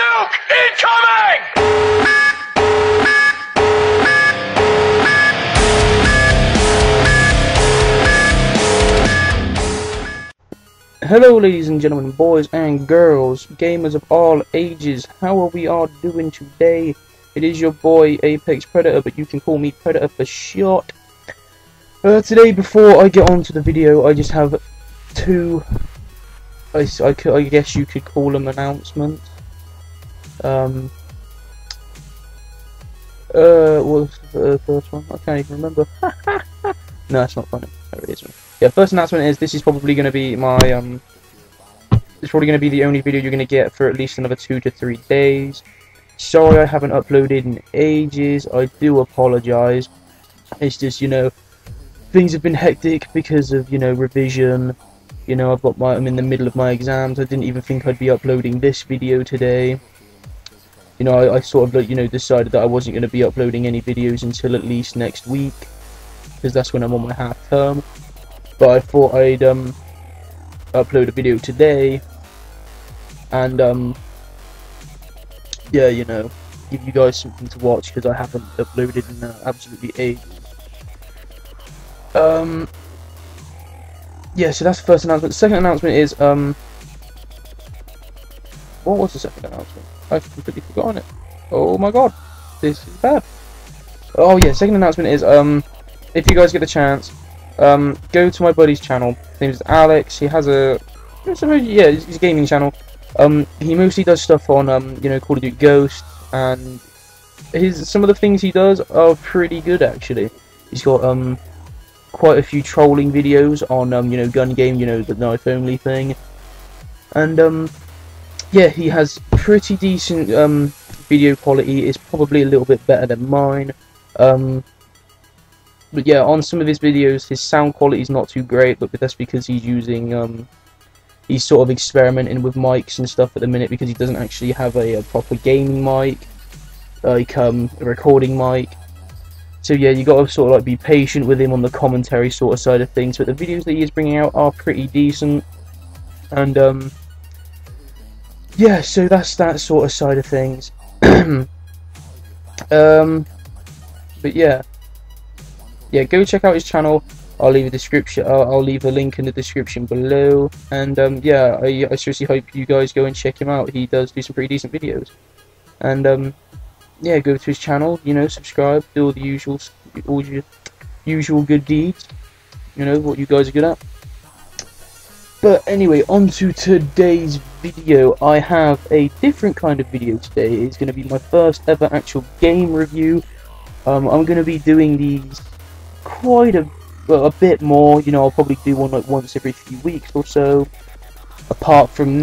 nuke incoming! Hello ladies and gentlemen, boys and girls, gamers of all ages, how are we all doing today? It is your boy Apex Predator, but you can call me Predator for short. Today, before I get on to the video, I just have two, I guess you could call them announcements. What's the first one? I can't even remember. No, it's not funny. There it is. Yeah, first announcement is this is probably going to be my it's probably going to be the only video you're going to get for at least another 2 to 3 days. Sorry I haven't uploaded in ages. I do apologize. It's just, you know, things have been hectic because of, you know, revision. You know, I'm in the middle of my exams. I didn't even think I'd be uploading this video today. You know, I sort of, like, you know, decided that I wasn't going to be uploading any videos until at least next week, because that's when I'm on my half term. But I thought I'd upload a video today and yeah, you know, give you guys something to watch, because I haven't uploaded in absolutely ages. Yeah, so that's the first announcement. The second announcement is what was the second announcement? I've completely forgotten it. Oh my god, this is bad. Oh yeah, second announcement is if you guys get the chance, go to my buddy's channel. His name is Alex. He has it's a gaming channel. He mostly does stuff on you know, Call of Duty Ghosts, and some of the things he does are pretty good actually. He's got quite a few trolling videos on you know, gun game, you know, the knife only thing, and yeah, he has pretty decent video quality. It's probably a little bit better than mine. But yeah, on some of his videos, his sound quality is not too great, but that's because he's using, he's sort of experimenting with mics and stuff at the minute, because he doesn't actually have a proper gaming mic, like a recording mic. So yeah, you gotta sort of like be patient with him on the commentary sort of side of things. But the videos that he is bringing out are pretty decent, and yeah, so that's that sort of side of things. But yeah, go check out his channel. I'll leave a description. I'll leave a link in the description below. And yeah, I seriously hope you guys go and check him out. He does do some pretty decent videos. And yeah, go to his channel. You know, subscribe, do all your usual good deeds. You know what you guys are good at. But anyway, on to today's video. I have a different kind of video today. It's going to be my first ever actual game review. I'm going to be doing these quite a bit more. You know, I'll probably do one like once every few weeks or so. Apart from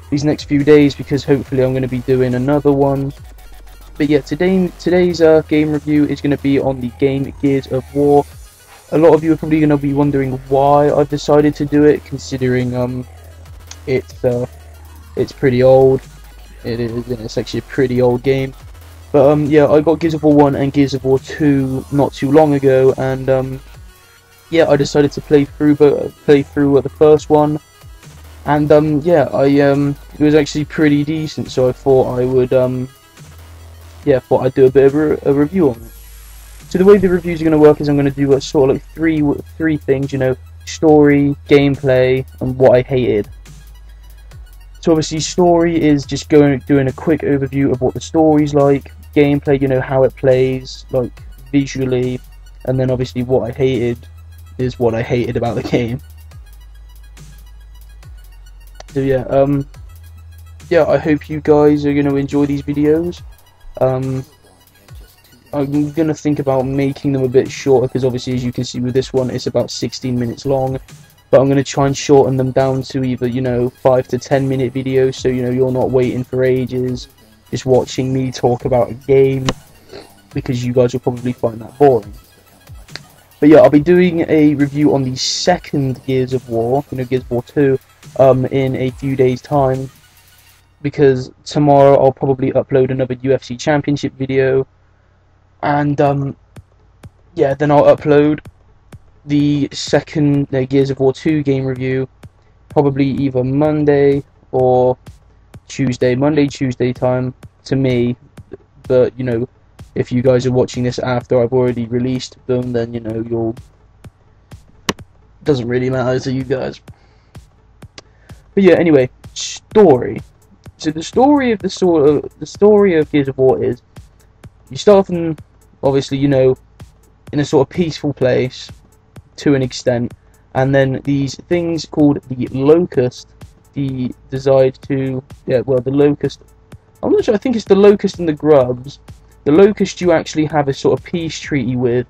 these next few days, because hopefully I'm going to be doing another one. But yeah, today's game review is going to be on the game Gears of War. A lot of you are probably going to be wondering why I've decided to do it, considering it's pretty old. It's actually a pretty old game. But yeah, I got Gears of War 1 and Gears of War 2 not too long ago, and yeah, I decided to play through the first one, and yeah, it was actually pretty decent. So I thought I would yeah, thought I'd do a bit of a review on it. So the way the reviews are going to work is I'm going to do sort of like three things, you know: story, gameplay, and what I hated. So obviously story is just doing a quick overview of what the story's like. Gameplay, you know, how it plays, like visually, and then obviously what I hated is what I hated about the game. So yeah, yeah, I hope you guys are going to enjoy these videos. I'm going to think about making them a bit shorter, because obviously, as you can see with this one, it's about 16 minutes long. But I'm going to try and shorten them down to either, you know, 5 to 10 minute videos, so, you know, you're not waiting for ages just watching me talk about a game, because you guys will probably find that boring. But yeah, I'll be doing a review on the second Gears of War, you know, Gears of War 2, in a few days' time, because tomorrow I'll probably upload another UFC Championship video, and yeah, then I'll upload the second Gears of War 2 game review, probably either Monday or Monday, Tuesday time to me. But you know, if you guys are watching this after I've already released them, then you know you'll doesn't really matter to you guys. But yeah, anyway, story. So the story of Gears of War is you start off in, obviously, you know, in a sort of peaceful place to an extent, and then these things called the Locust, the Locust. I'm not sure. I think it's the Locust and the Grubs. The Locust you actually have a sort of peace treaty with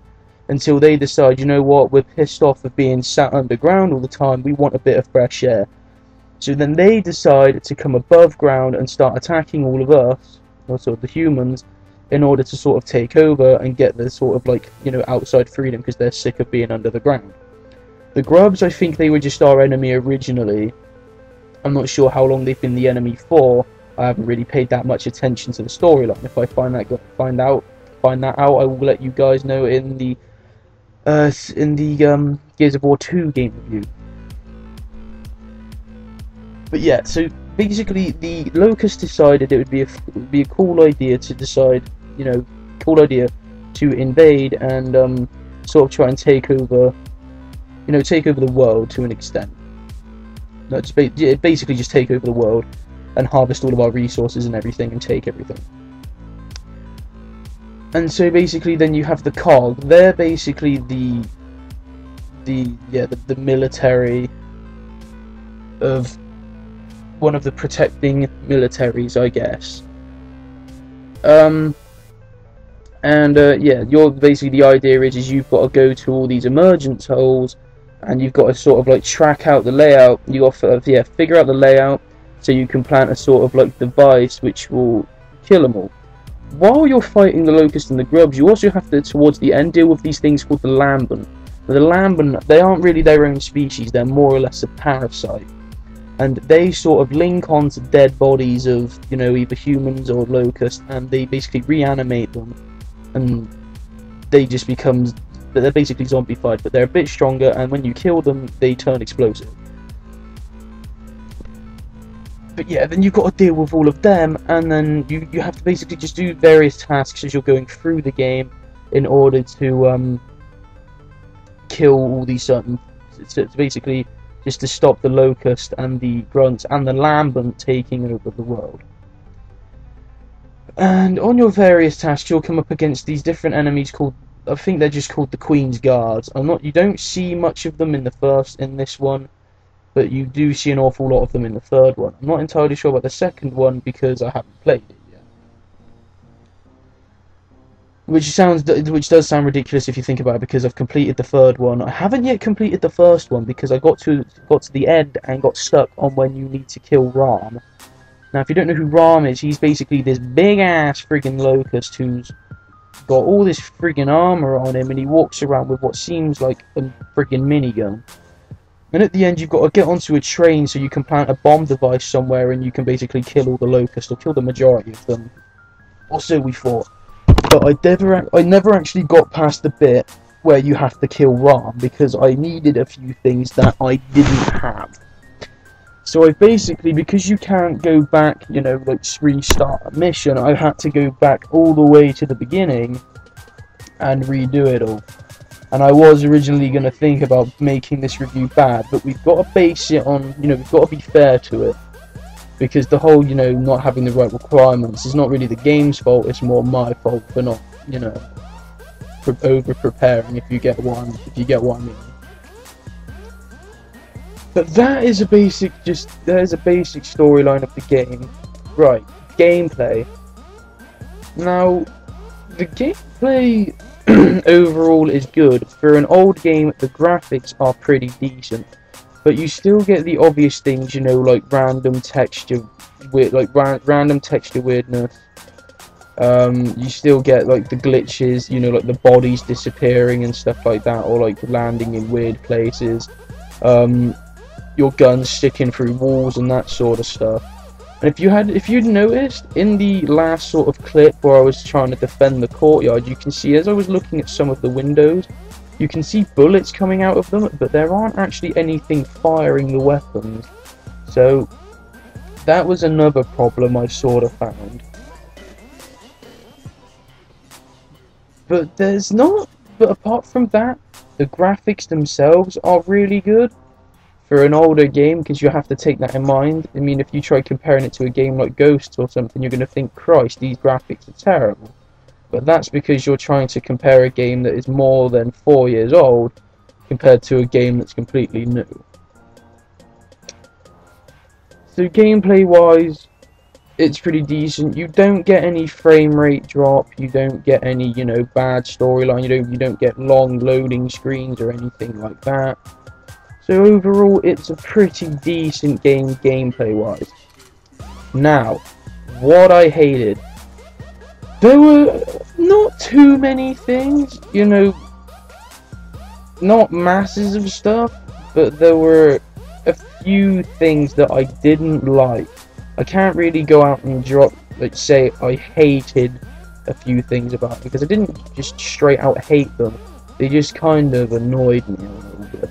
until they decide, you know what, we're pissed off of being sat underground all the time. We want a bit of fresh air. So then they decide to come above ground and start attacking all of us, or sort of the humans, in order to sort of take over and get the sort of like, you know, outside freedom because they're sick of being under the ground. The Grubs, I think they were just our enemy originally. I'm not sure how long they've been the enemy for. I haven't really paid that much attention to the storyline. If I find that out, I will let you guys know in the Gears of War 2 game review. But yeah, so basically the Locust decided it would be a cool idea to decide, you know, to invade and sort of try and take over the world to an extent. No, basically just take over the world and harvest all of our resources and everything and take everything. And so basically then you have the COG. They're basically the military of one of the protecting militaries, I guess. You're basically, the idea is you've got to go to all these emergence holes and you've got to sort of like track out the layout. You got to figure out the layout so you can plant a sort of like device which will kill them all. While you're fighting the Locust and the Grubs, you also have to, towards the end, deal with these things called the Lambent. The Lambent, they aren't really their own species, they're more or less a parasite. And they sort of link onto dead bodies of, you know, either humans or Locusts, and they basically reanimate them. And they just they're basically zombified, but they're a bit stronger, and when you kill them, they turn explosive. But yeah, then you've got to deal with all of them, and then you have to basically just do various tasks as you're going through the game in order to kill all these certain. So it's basically just to stop the Locust and the Grunts and the Lambent taking over the world. And on your various tasks, you'll come up against these different enemies called, I think they're just called the Queen's Guards. You don't see much of them in this one. But you do see an awful lot of them in the third one. I'm not entirely sure about the second one because I haven't played it yet. Which does sound ridiculous if you think about it, because I've completed the third one. I haven't yet completed the first one because I got to the end and got stuck on when you need to kill Ram. Now, if you don't know who Ram is, he's basically this big ass friggin' Locust who's got all this friggin' armor on him, and he walks around with what seems like a friggin' minigun. And at the end, you've got to get onto a train so you can plant a bomb device somewhere and you can basically kill all the Locusts, or kill the majority of them. Or so we thought. But I never actually got past the bit where you have to kill Ram, because I needed a few things that I didn't have. So I basically, because you can't go back, you know, like restart a mission, I had to go back all the way to the beginning and redo it all. And I was originally going to think about making this review bad, but we've got to base it on, you know, we've got to be fair to it. Because the whole, you know, not having the right requirements is not really the game's fault, it's more my fault for not, you know, over-preparing, if you get what I mean. But that is a basic storyline of the game. Right, gameplay. Now, the gameplay overall is good. For an old game, the graphics are pretty decent, but you still get the obvious things, you know, like random texture weirdness. You still get like the glitches, you know, like the bodies disappearing and stuff like that, or like landing in weird places. Your guns sticking through walls and that sort of stuff. And if you'd noticed in the last sort of clip where I was trying to defend the courtyard, you can see as I was looking at some of the windows, you can see bullets coming out of them, but there aren't actually anything firing the weapons. So that was another problem I sort of found. But there's not. But apart from that, the graphics themselves are really good for an older game, because you have to take that in mind. I mean, if you try comparing it to a game like Ghosts or something, you're going to think, Christ, these graphics are terrible. But that's because you're trying to compare a game that is more than 4 years old compared to a game that's completely new. So gameplay wise, it's pretty decent. You don't get any frame rate drop, you don't get any, you know, bad storyline, you don't get long loading screens or anything like that. So overall, it's a pretty decent game gameplay wise. Now, what I hated, there were not too many things, you know, not masses of stuff, but there were a few things that I didn't like. I can't really go out and drop, let's say, I hated a few things about it, because I didn't just straight out hate them. They just kind of annoyed me a little bit.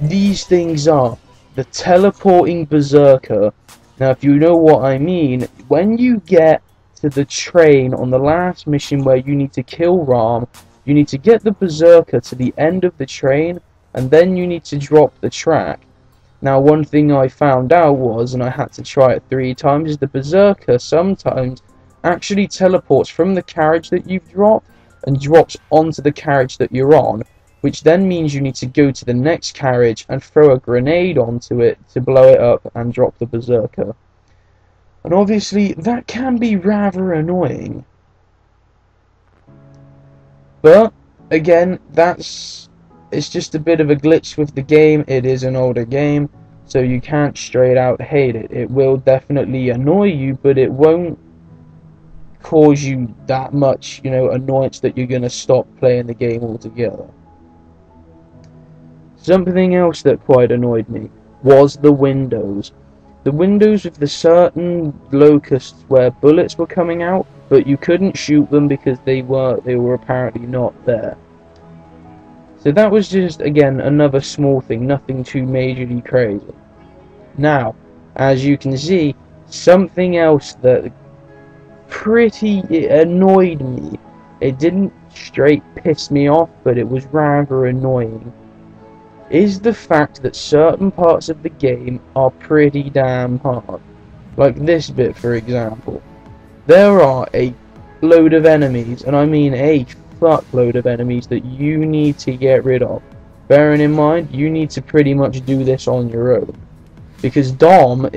These things are the teleporting berserker. Now, if you know what I mean, when you get to the train on the last mission where you need to kill Ram, you need to get the berserker to the end of the train, and then you need to drop the track. Now, one thing I found out was, and I had to try it 3 times, is the berserker sometimes actually teleports from the carriage that you've dropped and drops onto the carriage that you're on, which then means you need to go to the next carriage and throw a grenade onto it to blow it up and drop the berserker. And obviously that can be rather annoying. But again, it's just a bit of a glitch with the game. It is an older game, so you can't straight out hate it. It will definitely annoy you, but it won't cause you that much, you know, annoyance that you're going to stop playing the game altogether. Something else that quite annoyed me was the windows. The windows with the certain locusts where bullets were coming out, but you couldn't shoot them because they were apparently not there. So that was just, again, another small thing, nothing too majorly crazy. Now, as you can see, something else that pretty annoyed me, it didn't straight piss me off, but it was rather annoying, is the fact that certain parts of the game are pretty damn hard. Like this bit, for example. There are a load of enemies, and I mean a fuckload of enemies that you need to get rid of. Bearing in mind, you need to pretty much do this on your own, because Dom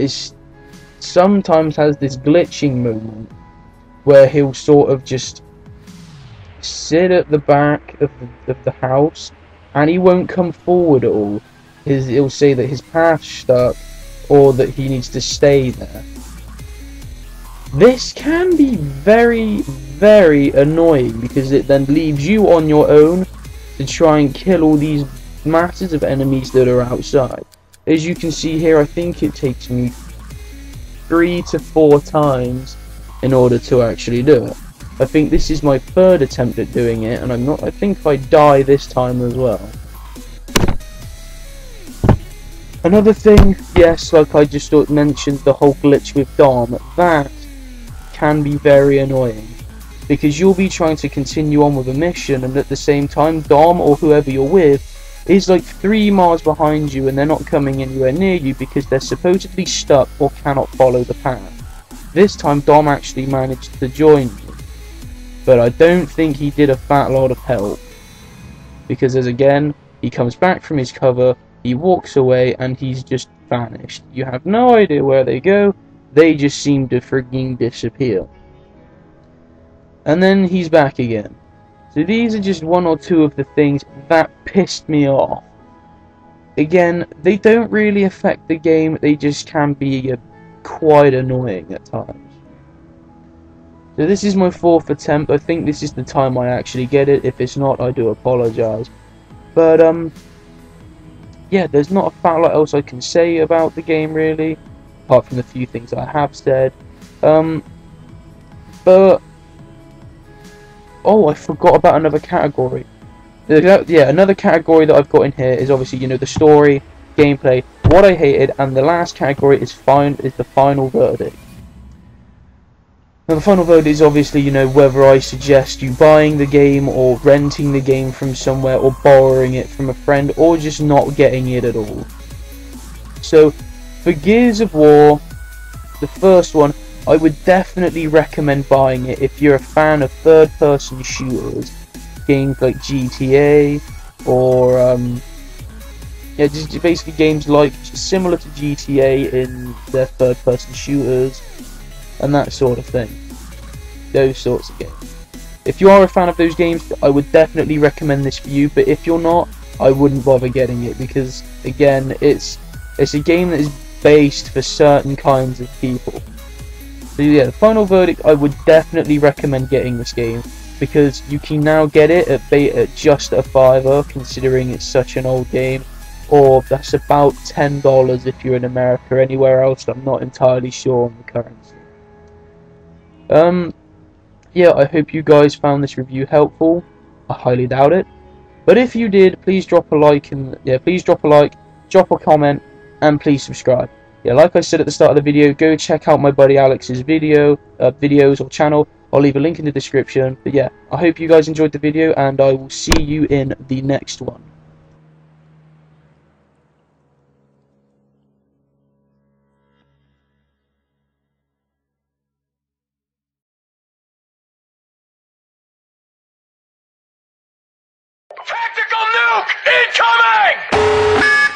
sometimes has this glitching moment where he'll sort of just sit at the back of the house, and he won't come forward at all. He'll say that his path's stuck, or that he needs to stay there. This can be very, very annoying, because it then leaves you on your own to try and kill all these masses of enemies that are outside. As you can see here, I think it takes me 3 to 4 times in order to actually do it. I think this is my 3rd attempt at doing it, and I think I die this time as well. Another thing, yes, like I just mentioned, the whole glitch with Dom, that can be very annoying, because you'll be trying to continue on with a mission, and at the same time Dom, or whoever you're with, is like 3 miles behind you, and they're not coming anywhere near you because they're supposedly stuck or cannot follow the path. This time Dom actually managed to join you, but I don't think he did a fat lot of help, because as again, he comes back from his cover, he walks away, and he's just vanished. You have no idea where they go, they just seem to frigging disappear. And then he's back again. So these are just 1 or 2 of the things that pissed me off. Again, they don't really affect the game, they just can be quite annoying at times. So this is my 4th attempt. I think this is the time I actually get it. If it's not, I do apologise. But yeah, there's not a fat lot else I can say about the game really, apart from the few things I have said. But oh, I forgot about another category. Yeah, another category that I've got in here is obviously, you know, the story, gameplay, what I hated, and the last category is the final verdict. Now the final verdict is obviously, whether I suggest you buying the game or renting the game from somewhere or borrowing it from a friend or just not getting it at all. So for Gears of War, the first one, I would definitely recommend buying it if you're a fan of third-person shooters, games like GTA or just basically games like similar to GTA in their third-person shooters and that sort of thing. Those sorts of games. If you are a fan of those games, I would definitely recommend this for you. But if you're not, I wouldn't bother getting it because, again, it's a game that is based for certain kinds of people. So yeah, the final verdict, I would definitely recommend getting this game because you can now get it at just a $5, considering it's such an old game, or that's about $10 if you're in America. Anywhere else, I'm not entirely sure on the currency. Yeah, I hope you guys found this review helpful. I highly doubt it. But if you did, please drop a like drop a comment, and please subscribe. Yeah, like I said at the start of the video, go check out my buddy Alex's videos or channel. I'll leave a link in the description. But yeah, I hope you guys enjoyed the video, and I will see you in the next one. Tactical nuke incoming!